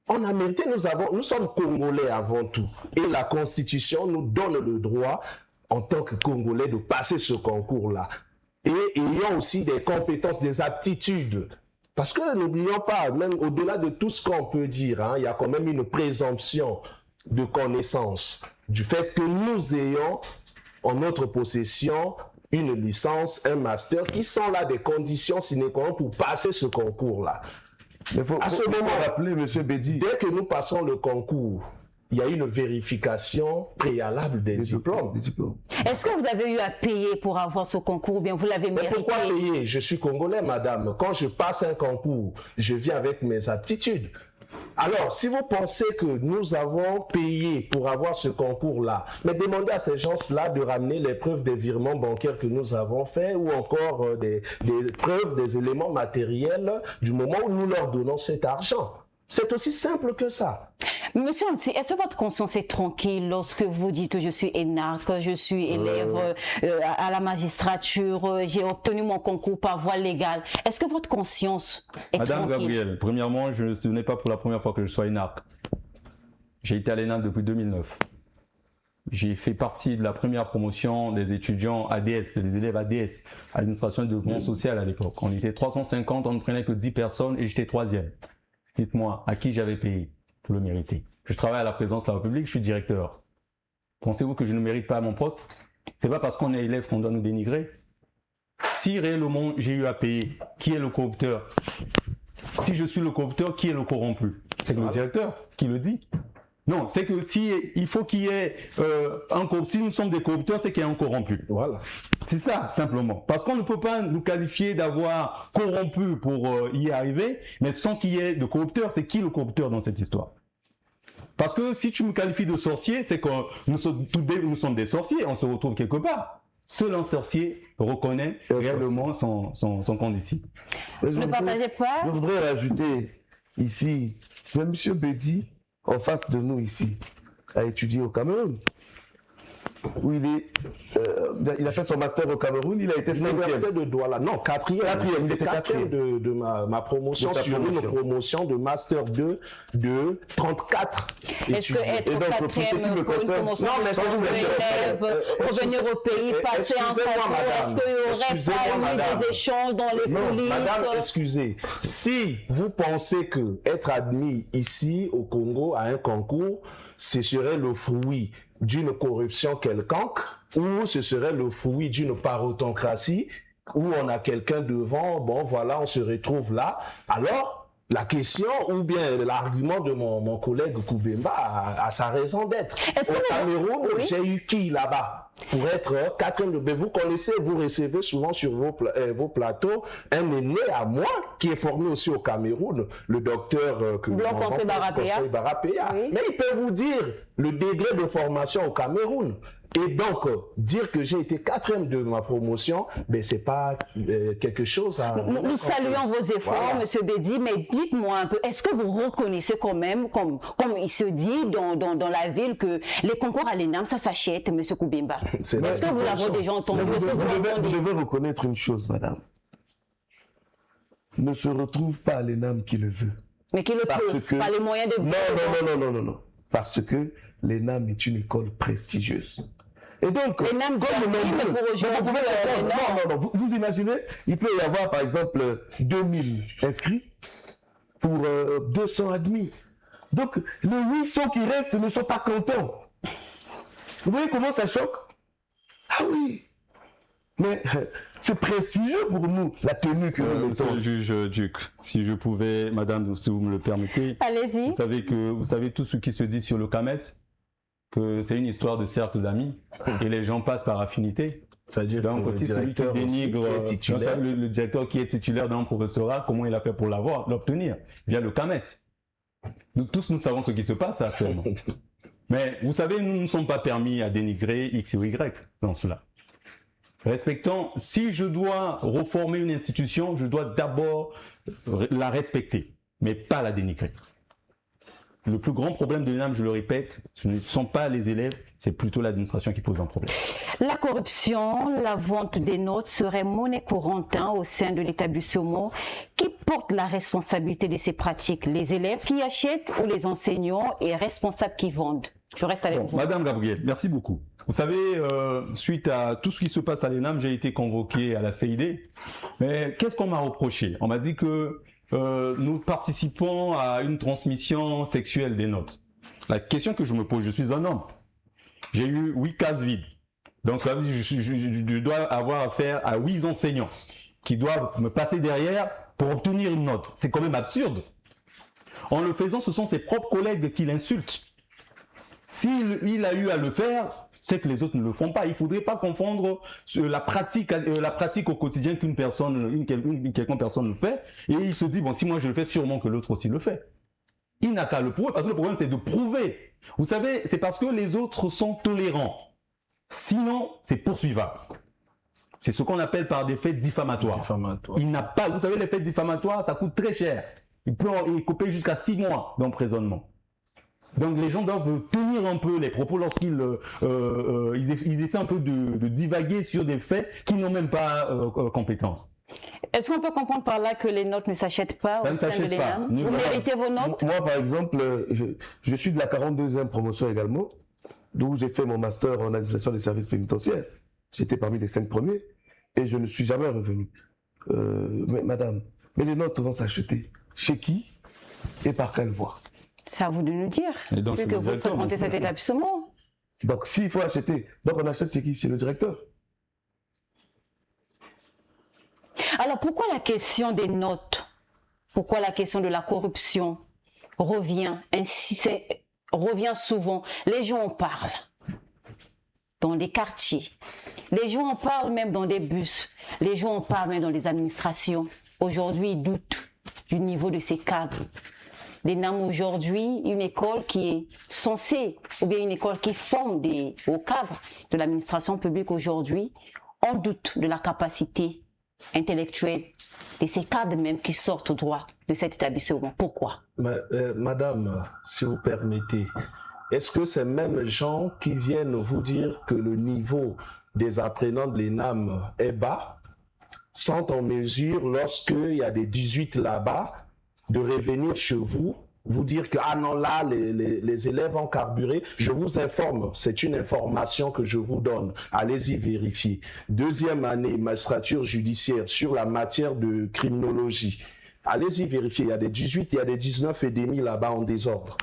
On a mérité, nous sommes Congolais avant tout. Et la Constitution nous donne le droit, en tant que Congolais, de passer ce concours-là. Et ayant aussi des compétences, des aptitudes. Parce que n'oublions pas, même au-delà de tout ce qu'on peut dire, il y a quand même une présomption de connaissance du fait que nous ayons en notre possession une licence, un master, qui sont là des conditions sine qua non pour passer ce concours-là. Mais faut rappeler, M. Bédi, dès que nous passons le concours, il y a une vérification préalable des diplômes. Est-ce que vous avez eu à payer pour avoir ce concours ou bien vous l'avez mérité? Mais pourquoi payer? Je suis Congolais, madame. Quand je passe un concours, je viens avec mes aptitudes. Alors, si vous pensez que nous avons payé pour avoir ce concours-là, mais demandez à ces gens-là de ramener les preuves des virements bancaires que nous avons faits ou encore des preuves des éléments matériels du moment où nous leur donnons cet argent. C'est aussi simple que ça. Monsieur Anti, est-ce que votre conscience est tranquille lorsque vous dites je suis énarque, je suis élève à la magistrature, j'ai obtenu mon concours par voie légale? Est-ce que votre conscience est Madame tranquille? Gabrielle, premièrement, ce n'est pas pour la première fois que je sois énarque. J'ai été à l'ENAM depuis 2009. J'ai fait partie de la première promotion des étudiants ADS, des élèves ADS, Administration de Développement Social à l'époque. On était 350, on ne prenait que 10 personnes et j'étais 3e. Dites-moi, à qui j'avais payé pour le mériter? Je travaille à la présidence de la République, je suis directeur. Pensez-vous que je ne mérite pas mon poste? C'est pas parce qu'on est élève qu'on doit nous dénigrer. Si réellement j'ai eu à payer, qui est le corrupteur? Si je suis le corrupteur, qui est le corrompu? C'est le directeur qui le dit. Non, c'est que il faut qu'il y ait si nous sommes des corrupteurs, c'est qu'il y a un corrompu. Voilà. C'est ça, simplement. Parce qu'on ne peut pas nous qualifier d'avoir corrompu pour y arriver, mais sans qu'il y ait de corrupteur. C'est qui le corrupteur dans cette histoire? Parce que si tu me qualifies de sorcier, c'est que nous sommes des sorciers, on se retrouve quelque part. Seul un sorcier reconnaît réellement son condisciple. Ne partagez pas? Je voudrais rajouter ici, M. Bédi, en face de nous ici, a étudié au Cameroun. Où il a fait son master au Cameroun, il a été 5e. L'université de Douala, non, 4e. Il était 4e de ma promotion sur une promotion de master 2 de 34 Est-ce que être 4e pour une promotion de élève, revenir au pays, passer un concours, est-ce qu'il n'y aurait pas eu des échanges dans les coulisses? Madame, excusez. Si vous pensez que être admis ici au Congo à un concours, ce serait le fruit d'une corruption quelconque, ou ce serait le fruit d'une parotocratie, où on a quelqu'un devant, bon voilà, on se retrouve là, alors la question ou bien l'argument de mon collègue Koubemba a sa raison d'être. Au Cameroun, j'ai eu qui là-bas pour être 4e de... Vous connaissez, vous recevez souvent sur vos plateaux un aîné à moi qui est formé aussi au Cameroun, le docteur Conseil Barapéa. Oui. Mais il peut vous dire le degré de formation au Cameroun. Et donc, dire que j'ai été 4e de ma promotion, ben c'est pas quelque chose à... Nous saluons vos efforts, voilà. Monsieur Bédi, mais dites-moi un peu, est-ce que vous reconnaissez quand même, comme il se dit dans la ville, que les concours à l'ENAM, ça s'achète, Monsieur Koubemba? Est-ce que vous l'avez déjà entendu? Vous devez reconnaître une chose, madame. Ne se retrouve pas à l'ENAM qui le veut. Mais qui le peut, pas les moyens de... Non. Parce que l'ENAM est une école prestigieuse. Et donc, vous imaginez, il peut y avoir par exemple 2000 inscrits pour 200 admis. Donc, les 800 qui restent ne sont pas contents. Vous voyez comment ça choque? Ah oui. Mais c'est prestigieux pour nous, la tenue que nous Monsieur mettons. le juge Duc, si je pouvais, madame, si vous me le permettez, Allez-y. vous savez tout ce qui se dit sur le CAMES, que c'est une histoire de cercle d'amis, et les gens passent par affinité. C'est-à-dire Donc que aussi le celui qui directeur dénigre, aussi, qui est titulaire. le directeur qui est titulaire d'un professorat, comment il a fait pour l'obtenir via le CAMES. Nous tous, nous savons ce qui se passe actuellement. Mais vous savez, nous ne sommes pas permis à dénigrer X ou Y dans cela. Respectant, si je dois reformer une institution, je dois d'abord la respecter, mais pas la dénigrer. Le plus grand problème de l'ENAM, je le répète, ce ne sont pas les élèves, c'est plutôt l'administration qui pose un problème. La corruption, la vente des notes serait monnaie courante au sein de l'établissement. Qui porte la responsabilité de ces pratiques? Les élèves qui achètent ou les enseignants et responsables qui vendent? Je reste avec vous. Madame Gabrielle, merci beaucoup. Vous savez, suite à tout ce qui se passe à l'ENAM, j'ai été convoqué à la CID. Mais qu'est-ce qu'on m'a reproché? On m'a dit que nous participons à une transmission sexuelle des notes. La question que je me pose, je suis un homme. J'ai eu 8 cases vides. Donc ça veut dire que je dois avoir affaire à 8 enseignants qui doivent me passer derrière pour obtenir une note. C'est quand même absurde. En le faisant, ce sont ses propres collègues qui l'insultent. S'il a eu à le faire, c'est que les autres ne le font pas. Il ne faudrait pas confondre la pratique au quotidien qu'une personne, quelconque personne le fait, et il se dit, bon, si moi je le fais, sûrement que l'autre aussi le fait. Il n'a qu'à le prouver, parce que le problème c'est de prouver. Vous savez, c'est parce que les autres sont tolérants. Sinon, c'est poursuivable. C'est ce qu'on appelle par des faits diffamatoires. Il n'a pas, vous savez, les faits diffamatoires, ça coûte très cher. Il peut couper jusqu'à 6 mois d'emprisonnement. Donc les gens doivent tenir un peu les propos lorsqu'ils ils essaient un peu de divaguer sur des faits qui n'ont même pas compétence. Est-ce qu'on peut comprendre par là que les notes ne s'achètent pas Ça au ne sein de s'achète pas. l'ENAM? Vous méritez vos notes? Moi, par exemple, je suis de la 42e promotion également, d'où j'ai fait mon master en administration des services pénitentiaires. J'étais parmi les 5 premiers et je ne suis jamais revenu. Mais, madame, mais les notes vont s'acheter chez qui et par quelle voie? C'est à vous de nous dire, Et donc, vu que vous fréquentez cet établissement. Donc, s'il faut acheter, donc on achète chez qui? Chez le directeur. Alors pourquoi la question des notes, pourquoi la question de la corruption revient souvent? Les gens en parlent dans des quartiers, les gens en parlent même dans des bus, les gens en parlent même dans les administrations. Aujourd'hui, ils doutent du niveau de ces cadres. L'ENAM aujourd'hui, une école qui est censée, ou bien une école qui forme aux cadres de l'administration publique aujourd'hui, on doute de la capacité intellectuelle de ces cadres même qui sortent au droit de cet établissement. Pourquoi? Madame, si vous permettez, est-ce que ces mêmes gens qui viennent vous dire que le niveau des apprenants de l'ENAM est bas sont en mesure, lorsqu'il y a des 18 là-bas, de revenir chez vous, vous dire que ah non là les élèves ont carburé? Je vous informe, c'est une information que je vous donne, allez-y vérifier. 2e année magistrature judiciaire sur la matière de criminologie, allez-y vérifier, il y a des 18, il y a des 19 et demi là-bas en désordre.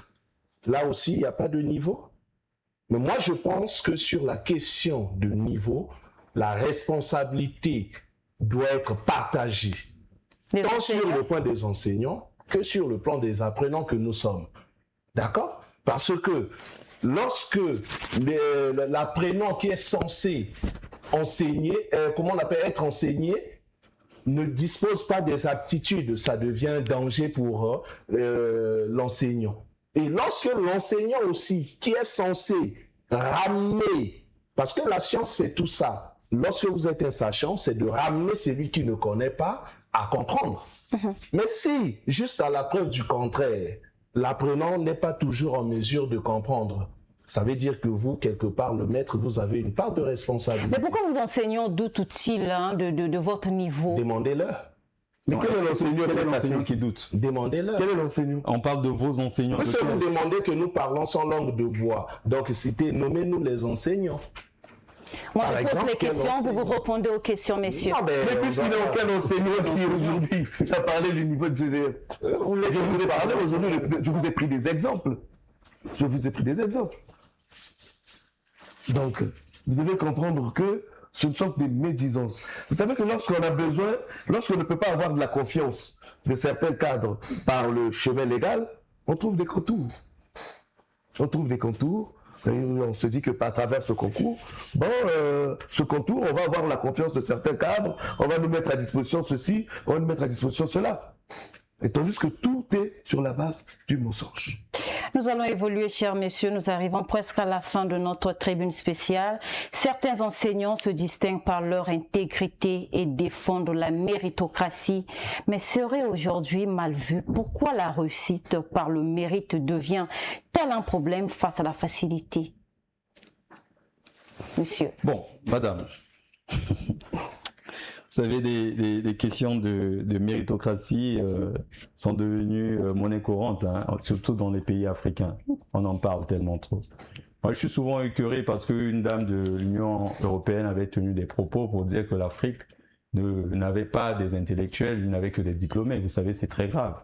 Là aussi il n'y a pas de niveau. Mais moi je pense que sur la question de niveau, la responsabilité doit être partagée, tant sur le point des enseignants que sur le plan des apprenants que nous sommes. D'accord? Parce que lorsque l'apprenant qui est censé enseigner, comment on appelle, être enseigné, ne dispose pas des aptitudes, ça devient un danger pour l'enseignant. Et lorsque l'enseignant aussi, qui est censé ramener, parce que la science c'est tout ça, lorsque vous êtes un sachant, c'est de ramener celui qui ne connaît pas à comprendre. Mais si, juste à la preuve du contraire, l'apprenant n'est pas toujours en mesure de comprendre, ça veut dire que vous, quelque part, le maître, vous avez une part de responsabilité. Mais pourquoi vos enseignants doutent-ils de votre niveau? Demandez-leur. Mais quel est l'enseignant qui doute? Demandez-leur. Quel est l'enseignant? On parle de vos enseignants. Monsieur, vous demandez que nous parlons sans langue de bois. Donc, c'était nommez-nous les enseignants. Moi, je pose les questions, vous répondez aux questions, messieurs. Non, mais puisqu'il n'y a aucun enseignant qui aujourd'hui a parlé du niveau de CDF. Je vous ai parlé aujourd'hui, je vous ai pris des exemples. Je vous ai pris des exemples. Donc, vous devez comprendre que ce ne sont que des médisances. Vous savez que lorsqu'on a besoin, lorsqu'on ne peut pas avoir de la confiance de certains cadres par le chemin légal, on trouve des contours. On trouve des contours, et on se dit que à travers ce concours, ce contour, on va avoir la confiance de certains cadres, on va nous mettre à disposition ceci, on va nous mettre à disposition cela. Et tandis que tout est sur la base du mensonge. Nous allons évoluer, chers messieurs. Nous arrivons presque à la fin de notre tribune spéciale. Certains enseignants se distinguent par leur intégrité et défendent la méritocratie, mais serait aujourd'hui mal vu. Pourquoi la réussite par le mérite devient-elle un problème face à la facilité? Monsieur. Bon, madame. Vous savez, des questions de méritocratie sont devenues monnaie courante, hein, surtout dans les pays africains. On en parle tellement trop. Moi, je suis souvent écœuré parce qu'une dame de l'Union européenne avait tenu des propos pour dire que l'Afrique n'avait pas des intellectuels, il n'avait que des diplômés. Vous savez, c'est très grave.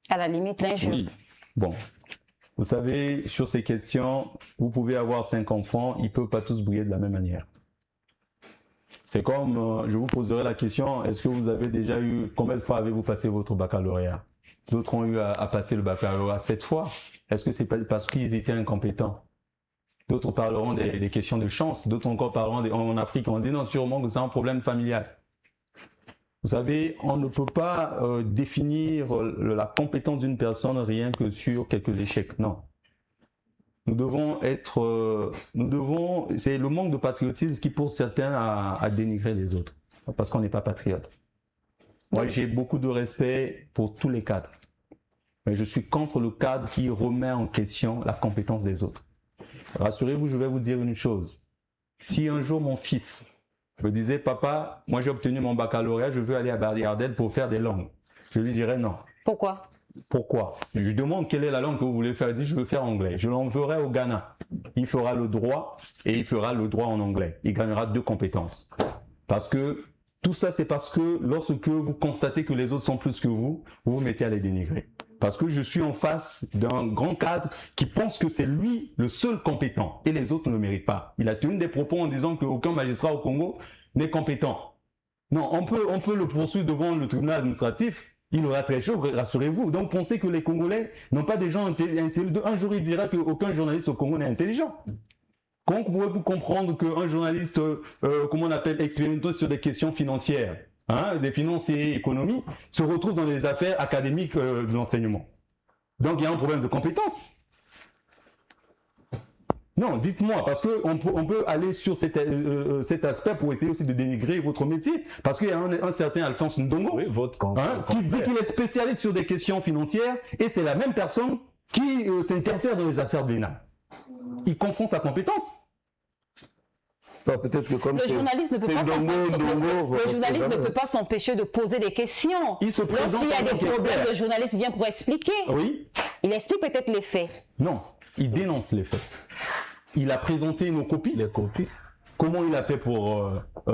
À la limite, l'injure. Oui. Bon. Vous savez, sur ces questions, vous pouvez avoir 5 enfants, ils ne peuvent pas tous briller de la même manière. C'est comme, je vous poserai la question, est-ce que vous avez déjà eu, combien de fois avez-vous passé votre baccalauréat? D'autres ont eu à passer le baccalauréat 7 fois. Est-ce que c'est parce qu'ils étaient incompétents? D'autres parleront des questions de chance, d'autres encore parleront en Afrique, on dit non, sûrement que c'est un problème familial. Vous savez, on ne peut pas définir la compétence d'une personne rien que sur quelques échecs, non. Nous devons c'est le manque de patriotisme qui pousse certains à dénigrer les autres, parce qu'on n'est pas patriote. Moi, j'ai beaucoup de respect pour tous les cadres, mais je suis contre le cadre qui remet en question la compétence des autres. Rassurez-vous, je vais vous dire une chose. Si un jour mon fils me disait, papa, moi j'ai obtenu mon baccalauréat, je veux aller à Bariardel pour faire des langues, je lui dirais non. Pourquoi? Pourquoi? Je lui demande quelle est la langue que vous voulez faire. Il dit, je veux faire anglais. Je l'enverrai au Ghana. Il fera le droit et il fera le droit en anglais. Il gagnera 2 compétences. Parce que tout ça, c'est parce que lorsque vous constatez que les autres sont plus que vous, vous vous mettez à les dénigrer. Parce que je suis en face d'un grand cadre qui pense que c'est lui le seul compétent et les autres ne le méritent pas. Il a tenu des propos en disant qu'aucun magistrat au Congo n'est compétent. Non, on peut le poursuivre devant le tribunal administratif. Il aura très chaud, rassurez-vous. Donc, pensez que les Congolais n'ont pas des gens intelligents. Un jour, il dira qu'aucun journaliste au Congo n'est intelligent. Comment pouvez-vous comprendre qu'un journaliste, comment on appelle, expérimenté sur des questions financières, hein, des finances et économie, se retrouve dans les affaires académiques de l'enseignement? Donc, il y a un problème de compétence. Non, dites-moi, parce qu'on peut aller sur cet aspect pour essayer aussi de dénigrer votre métier. Parce qu'il y a un certain Alphonse Ndongo, Oui, votre qui dit qu'il est spécialiste sur des questions financières, et c'est la même personne qui s'interfère dans les affaires de l'ENA. Il confond sa compétence. Non, peut-être que comme Le journaliste ne peut pas s'empêcher de poser des questions. Il se présente. Lorsqu'il y a des problèmes, le journaliste vient pour expliquer. Oui. Il explique peut-être les faits. Non, il dénonce les faits. Il a présenté nos copies. Les copies. Comment il a fait pour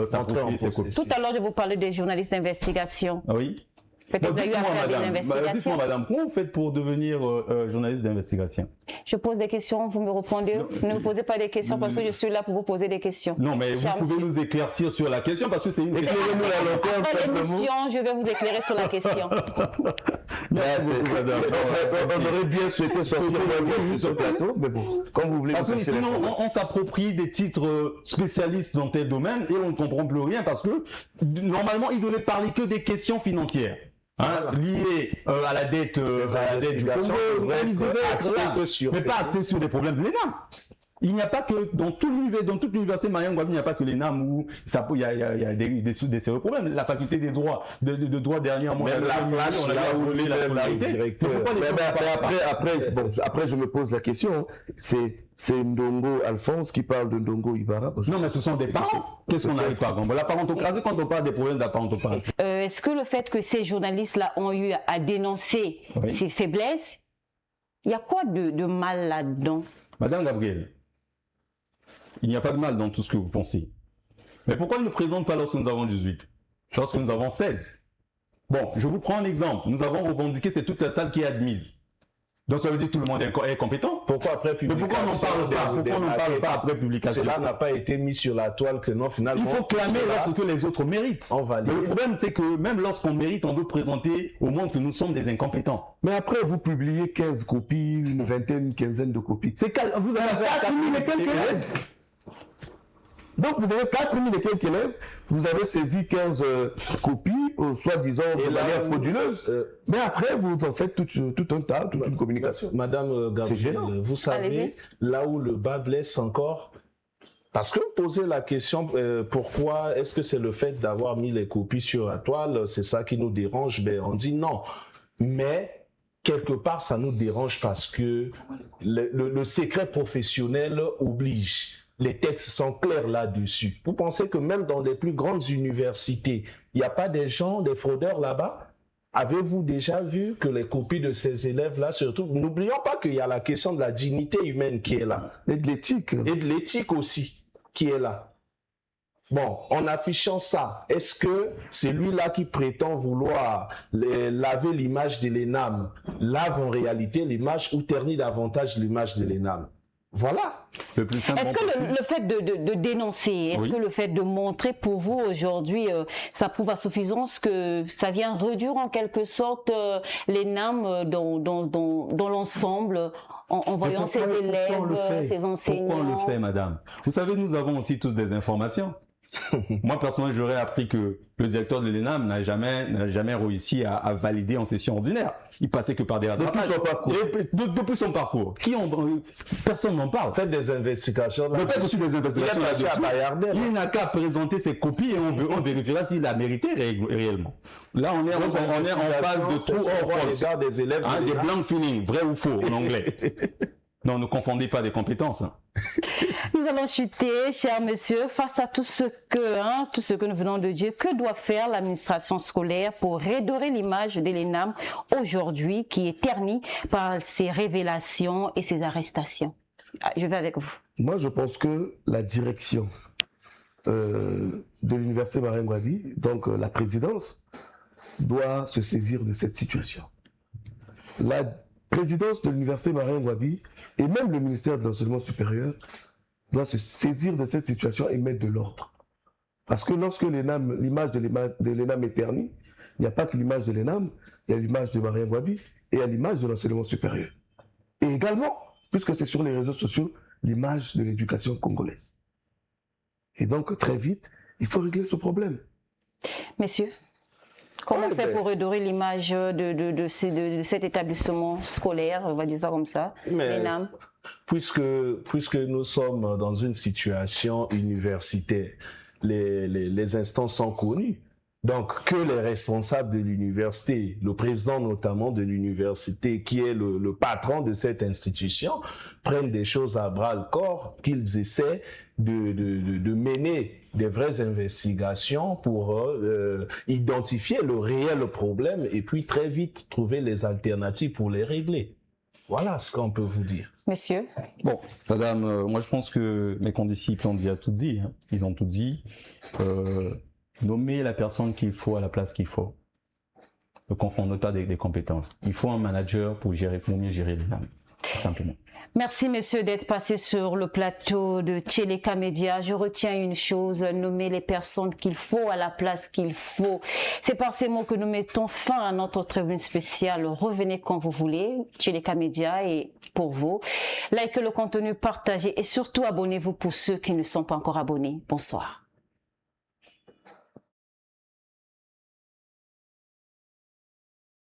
s'approprier ces copies? Tout à l'heure, je vous parlais des journalistes d'investigation. Oui. Peut-être qu'il y a eu à faire des investigations. Dites-moi, madame, comment vous faites pour devenir journaliste d'investigation? Je pose des questions, vous me répondez. Ne me posez pas des questions parce que je suis là pour vous poser des questions. Non, mais vous pouvez nous éclaircir sur la question parce que c'est une question. Après l'émission, je vais vous éclairer sur la question. Merci beaucoup, madame. On aurait bien souhaité sortir de ce plateau, mais bon, comme vous voulez. Parce que sinon, on s'approprie des titres spécialistes dans tel domaine et on ne comprend plus rien parce que normalement, il devait parler que des questions financières. Hein, liées à la dette du Congo, il devait être là, mais pas axé sur des problèmes de l'ENAM. Il n'y a pas que, dans toute l'université Mariam Ngouabi, il n'y a pas que l'ENAM où il y a des sérieux problèmes. La faculté des droits, de droit dernièrement, même la flash, on a volé la scolarité. Après, je me pose la question, c'est Ndongo Alphonse qui parle de Ndongo Ibarra. Non, mais ce sont des parents. Qu'est-ce qu'on n'arrive pas à comprendre? La parentocratie, quand on parle des problèmes de la parentocratie. Est-ce que le fait que ces journalistes-là ont eu à dénoncer ces faiblesses, il y a quoi de mal là-dedans? Madame Gabrielle, il n'y a pas de mal dans tout ce que vous pensez. Mais pourquoi ils ne présentent pas lorsque nous avons 18? Lorsque nous avons 16? Bon, je vous prends un exemple. Nous avons revendiqué, c'est toute la salle qui est admise. Donc ça veut dire que tout le monde est compétent. Pourquoi après Mais publication pourquoi on n'en parle pas après publication? Cela n'a pas été mis sur la toile que non, finalement. Il faut clamer lorsque les autres méritent. On va Mais le problème, c'est que même lorsqu'on mérite, on veut présenter au monde que nous sommes des incompétents. Mais après, vous publiez 15 copies, une vingtaine, une quinzaine de copies. Vous avez 4 000 et quelques élèves. Donc vous avez 4 000 et quelques élèves, vous avez saisi 15 copies, soi-disant de manière frauduleuse, mais après vous en faites tout un tas, toute une communication. Madame Gabrielle, vous savez, là où le bas blesse encore, parce que vous posez la question, pourquoi est-ce que c'est le fait d'avoir mis les copies sur la toile, c'est ça qui nous dérange? Ben, on dit non, mais quelque part ça nous dérange parce que le secret professionnel oblige. Les textes sont clairs là-dessus. Vous pensez que même dans les plus grandes universités, il n'y a pas des gens, des fraudeurs là-bas? Avez-vous déjà vu que les copies de ces élèves-là, surtout, n'oublions pas qu'il y a la question de la dignité humaine qui est là. Et de l'éthique. Et de l'éthique aussi qui est là. Bon, en affichant ça, est-ce que celui-là qui prétend vouloir laver l'image de l'ENAM lave en réalité l'image ou ternit davantage l'image de l'ENAM? Voilà. Le plus simple. Est-ce que le fait de dénoncer, est-ce que le fait de montrer pour vous aujourd'hui, ça prouve à suffisance que ça vient réduire en quelque sorte l'ENAM dans l'ensemble en voyant ses élèves, ses enseignants? Pourquoi on le fait, madame? Vous savez, nous avons aussi tous des informations. Moi, personnellement, j'aurais appris que le directeur de l'ENAM n'a jamais réussi à valider en session ordinaire. Il passait que par des rattrapages. Depuis son parcours. Personne n'en parle. Faites des investigations. Faites aussi des investigations là-dessus. Il n'a qu'à présenter ses copies et on vérifiera s'il a mérité réellement. Là, on est en phase de true or false. Des élèves, des blank feeling, vrai ou faux en anglais. Non, ne confondez pas des compétences. Nous allons chuter, cher monsieur, face à tout ce que nous venons de dire. Que doit faire l'administration scolaire pour redorer l'image de l'ENAM aujourd'hui qui est ternie par ces révélations et ces arrestations? Je vais avec vous. Moi, je pense que la direction de l'université Marien-Ngouabi, donc la présidence, doit se saisir de cette situation. La présidence de l'université Marien-Ngouabi et même le ministère de l'enseignement supérieur doit se saisir de cette situation et mettre de l'ordre. Parce que lorsque l'image de l'ENAM est ternie, il n'y a pas que l'image de l'ENAM, il y a l'image de Marien-Ngouabi et il y a l'image de l'enseignement supérieur. Et également, puisque c'est sur les réseaux sociaux, l'image de l'éducation congolaise. Et donc, très vite, il faut régler ce problème. Messieurs, comment on fait pour redorer l'image de cet établissement scolaire, on va dire ça comme ça, l'ENAM? Puisque nous sommes dans une situation universitaire, les instances sont connues. Donc, que les responsables de l'université, le président notamment de l'université, qui est le patron de cette institution, prennent des choses à bras-le-corps, qu'ils essaient de mener des vraies investigations pour identifier le réel problème et puis très vite trouver les alternatives pour les régler. Voilà ce qu'on peut vous dire. Monsieur? Bon, madame, moi je pense que mes condisciples ont déjà tout dit. Hein. Ils ont tout dit. Nommer la personne qu'il faut à la place qu'il faut. Ne confondons pas des compétences. Il faut un manager pour mieux gérer l'ENAM, tout simplement. Merci, monsieur, d'être passé sur le plateau de Tcheleka Média. Je retiens une chose, nommer les personnes qu'il faut à la place qu'il faut. C'est par ces mots que nous mettons fin à notre tribune spéciale. Revenez quand vous voulez. Tcheleka Média est pour vous. Likez le contenu, partagez et surtout abonnez-vous pour ceux qui ne sont pas encore abonnés. Bonsoir.